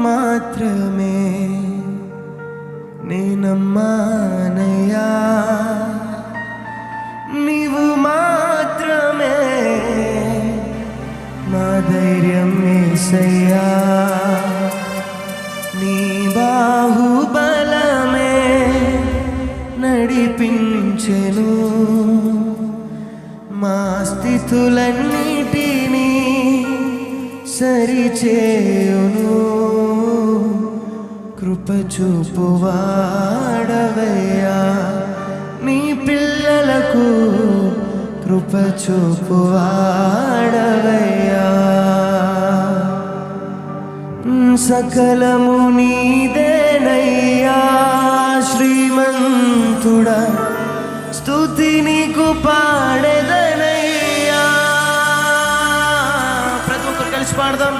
మాత్రమే నేనమ్మానయ్యా, నీవు మాత్రమే మా ధైర్యం యేసయ్యా. నీ బాహుబలమే నడిపించెను మా స్థితులన్నిటినీ సరిచేయును. కృప చూపువాడవయ్యా, నీ పిల్లలకు కృప చూపువాడవయ్యా. సకలము నీదేనయ్యా శ్రీమంతుడా, స్తుతి నీకు పాడెదనయ్యా. ప్రతి ఒక్కరు కలిసి పాడదాం.